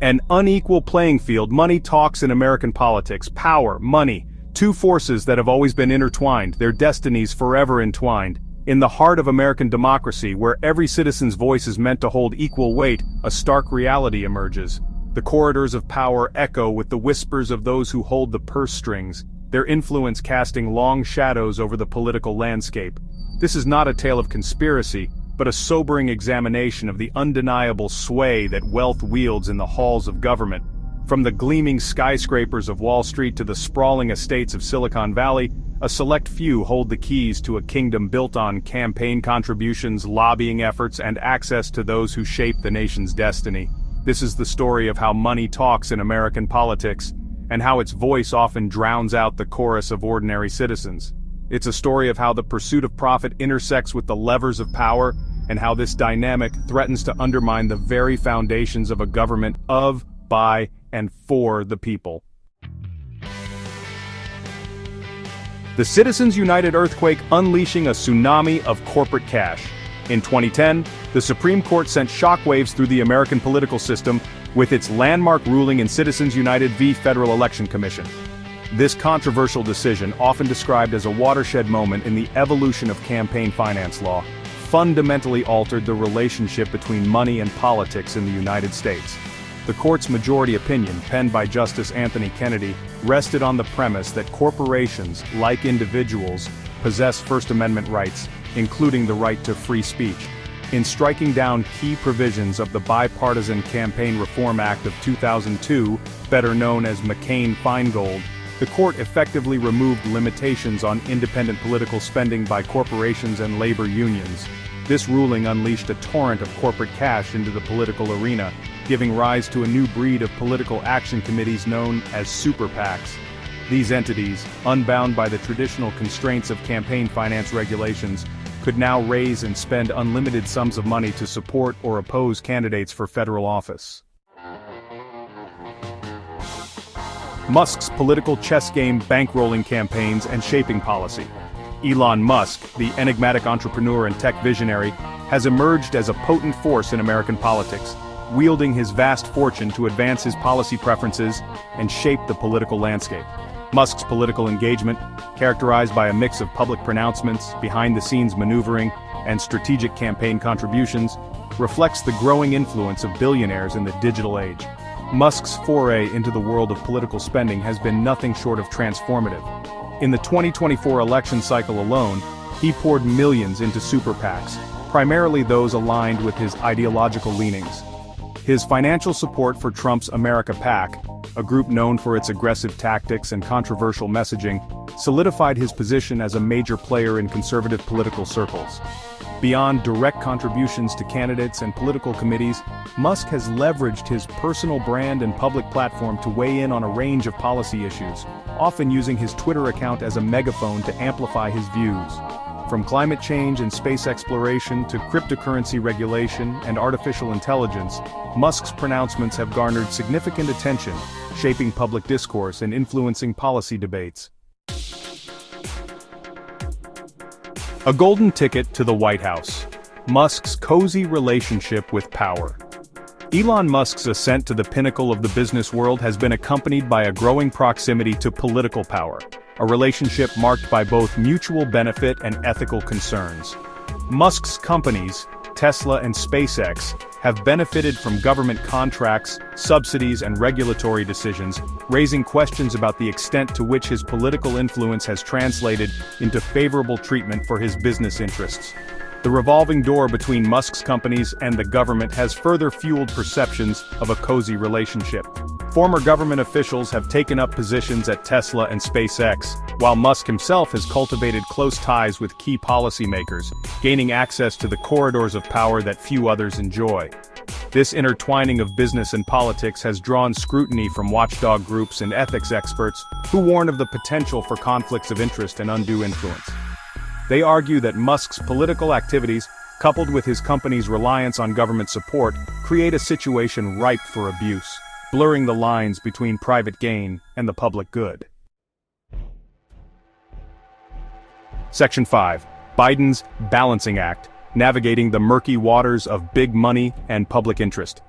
An unequal playing field. Money talks in American politics. Power, money, two forces that have always been intertwined, their destinies forever entwined. In the heart of American democracy, where every citizen's voice is meant to hold equal weight, a stark reality emerges. The corridors of power echo with the whispers of those who hold the purse strings, their influence casting long shadows over the political landscape. This is not a tale of conspiracy, but a sobering examination of the undeniable sway that wealth wields in the halls of government. From the gleaming skyscrapers of Wall Street to the sprawling estates of Silicon Valley, a select few hold the keys to a kingdom built on campaign contributions, lobbying efforts, and access to those who shape the nation's destiny. This is the story of how money talks in American politics, and how its voice often drowns out the chorus of ordinary citizens. It's a story of how the pursuit of profit intersects with the levers of power, and how this dynamic threatens to undermine the very foundations of a government of, by, and for the people. The Citizens United earthquake unleashing a tsunami of corporate cash. In 2010, the Supreme Court sent shockwaves through the American political system with its landmark ruling in Citizens United v. Federal Election Commission. This controversial decision, often described as a watershed moment in the evolution of campaign finance law, fundamentally altered the relationship between money and politics in the United States. The court's majority opinion, penned by Justice Anthony Kennedy, rested on the premise that corporations, like individuals, possess First Amendment rights, including the right to free speech. In striking down key provisions of the Bipartisan Campaign Reform Act of 2002, better known as McCain-Feingold, the court effectively removed limitations on independent political spending by corporations and labor unions. This ruling unleashed a torrent of corporate cash into the political arena, giving rise to a new breed of political action committees known as super PACs. These entities, unbound by the traditional constraints of campaign finance regulations, could now raise and spend unlimited sums of money to support or oppose candidates for federal office. Musk's political chess game, bankrolling campaigns, and shaping policy. Elon Musk, the enigmatic entrepreneur and tech visionary, has emerged as a potent force in American politics, wielding his vast fortune to advance his policy preferences and shape the political landscape. Musk's political engagement, characterized by a mix of public pronouncements, behind-the-scenes maneuvering, and strategic campaign contributions, reflects the growing influence of billionaires in the digital age. Musk's foray into the world of political spending has been nothing short of transformative. In the 2024 election cycle alone, he poured millions into super PACs, primarily those aligned with his ideological leanings. His financial support for Trump's America PAC, a group known for its aggressive tactics and controversial messaging, solidified his position as a major player in conservative political circles. Beyond direct contributions to candidates and political committees, Musk has leveraged his personal brand and public platform to weigh in on a range of policy issues, often using his Twitter account as a megaphone to amplify his views. From climate change and space exploration to cryptocurrency regulation and artificial intelligence, Musk's pronouncements have garnered significant attention, shaping public discourse and influencing policy debates. A golden ticket to the White House. Musk's cozy relationship with power. Elon Musk's ascent to the pinnacle of the business world has been accompanied by a growing proximity to political power, a relationship marked by both mutual benefit and ethical concerns. Musk's companies, Tesla and SpaceX, have benefited from government contracts, subsidies, and regulatory decisions, raising questions about the extent to which his political influence has translated into favorable treatment for his business interests. The revolving door between Musk's companies and the government has further fueled perceptions of a cozy relationship. Former government officials have taken up positions at Tesla and SpaceX, while Musk himself has cultivated close ties with key policymakers, gaining access to the corridors of power that few others enjoy. This intertwining of business and politics has drawn scrutiny from watchdog groups and ethics experts who warn of the potential for conflicts of interest and undue influence. They argue that Musk's political activities, coupled with his company's reliance on government support, create a situation ripe for abuse, blurring the lines between private gain and the public good. Section 5. Biden's Balancing Act, navigating the murky waters of big money and public interest.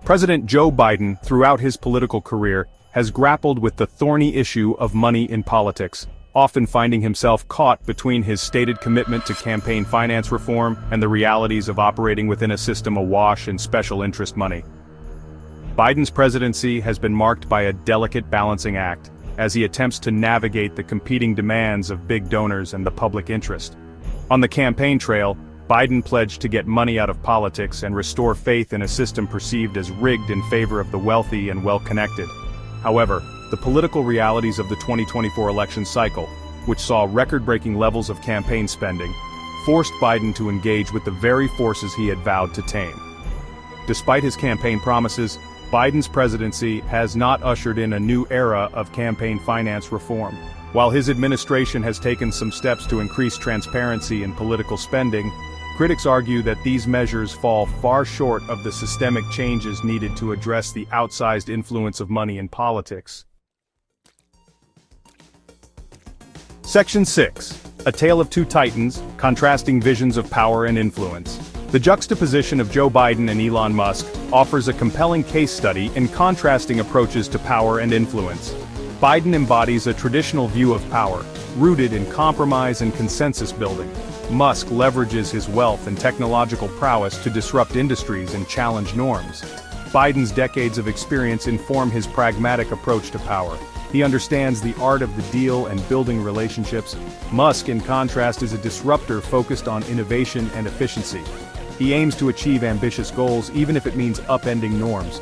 President Joe Biden, throughout his political career, has grappled with the thorny issue of money in politics, often finding himself caught between his stated commitment to campaign finance reform and the realities of operating within a system awash in special interest money. Biden's presidency has been marked by a delicate balancing act, as he attempts to navigate the competing demands of big donors and the public interest. On the campaign trail, Biden pledged to get money out of politics and restore faith in a system perceived as rigged in favor of the wealthy and well-connected. However, the political realities of the 2024 election cycle, which saw record-breaking levels of campaign spending, forced Biden to engage with the very forces he had vowed to tame. Despite his campaign promises, Biden's presidency has not ushered in a new era of campaign finance reform. While his administration has taken some steps to increase transparency in political spending, critics argue that these measures fall far short of the systemic changes needed to address the outsized influence of money in politics. Section 6. A Tale of Two Titans, Contrasting Visions of Power and Influence. The juxtaposition of Joe Biden and Elon Musk offers a compelling case study in contrasting approaches to power and influence. Biden embodies a traditional view of power, rooted in compromise and consensus building. Musk leverages his wealth and technological prowess to disrupt industries and challenge norms. Biden's decades of experience inform his pragmatic approach to power. He understands the art of the deal and building relationships. Musk, in contrast, is a disruptor focused on innovation and efficiency. He aims to achieve ambitious goals even if it means upending norms.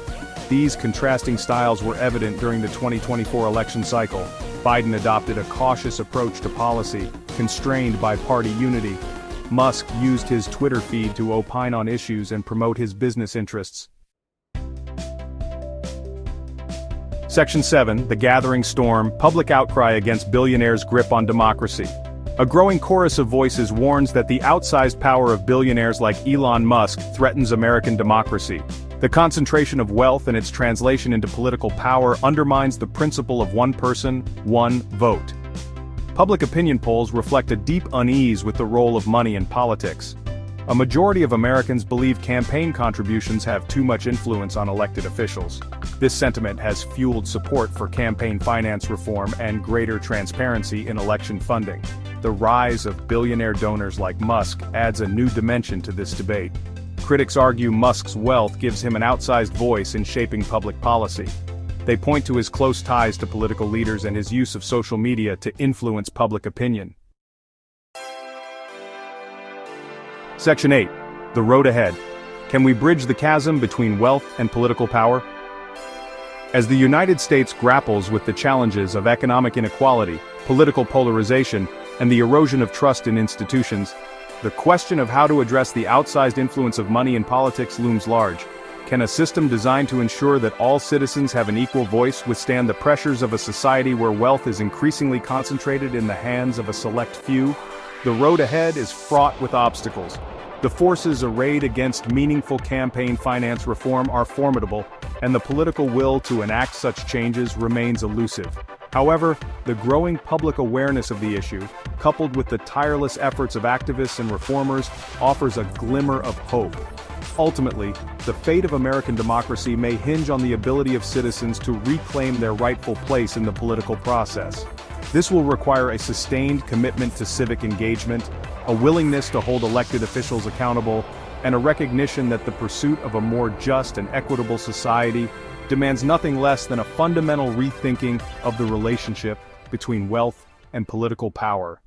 These contrasting styles were evident during the 2024 election cycle. Biden adopted a cautious approach to policy, constrained by party unity. Musk used his Twitter feed to opine on issues and promote his business interests. Section 7, The Gathering Storm, Public Outcry Against Billionaires' Grip on Democracy. A growing chorus of voices warns that the outsized power of billionaires like Elon Musk threatens American democracy. The concentration of wealth and its translation into political power undermines the principle of one person, one vote. Public opinion polls reflect a deep unease with the role of money in politics. A majority of Americans believe campaign contributions have too much influence on elected officials. This sentiment has fueled support for campaign finance reform and greater transparency in election funding. The rise of billionaire donors like Musk adds a new dimension to this debate. Critics argue Musk's wealth gives him an outsized voice in shaping public policy. They point to his close ties to political leaders and his use of social media to influence public opinion. Section 8. The Road Ahead. Can we bridge the chasm between wealth and political power? As the United States grapples with the challenges of economic inequality, political polarization, and the erosion of trust in institutions, the question of how to address the outsized influence of money in politics looms large. Can a system designed to ensure that all citizens have an equal voice withstand the pressures of a society where wealth is increasingly concentrated in the hands of a select few? The road ahead is fraught with obstacles. The forces arrayed against meaningful campaign finance reform are formidable, and the political will to enact such changes remains elusive. However, the growing public awareness of the issue, coupled with the tireless efforts of activists and reformers, offers a glimmer of hope. Ultimately, the fate of American democracy may hinge on the ability of citizens to reclaim their rightful place in the political process. This will require a sustained commitment to civic engagement, a willingness to hold elected officials accountable, and a recognition that the pursuit of a more just and equitable society demands nothing less than a fundamental rethinking of the relationship between wealth and political power.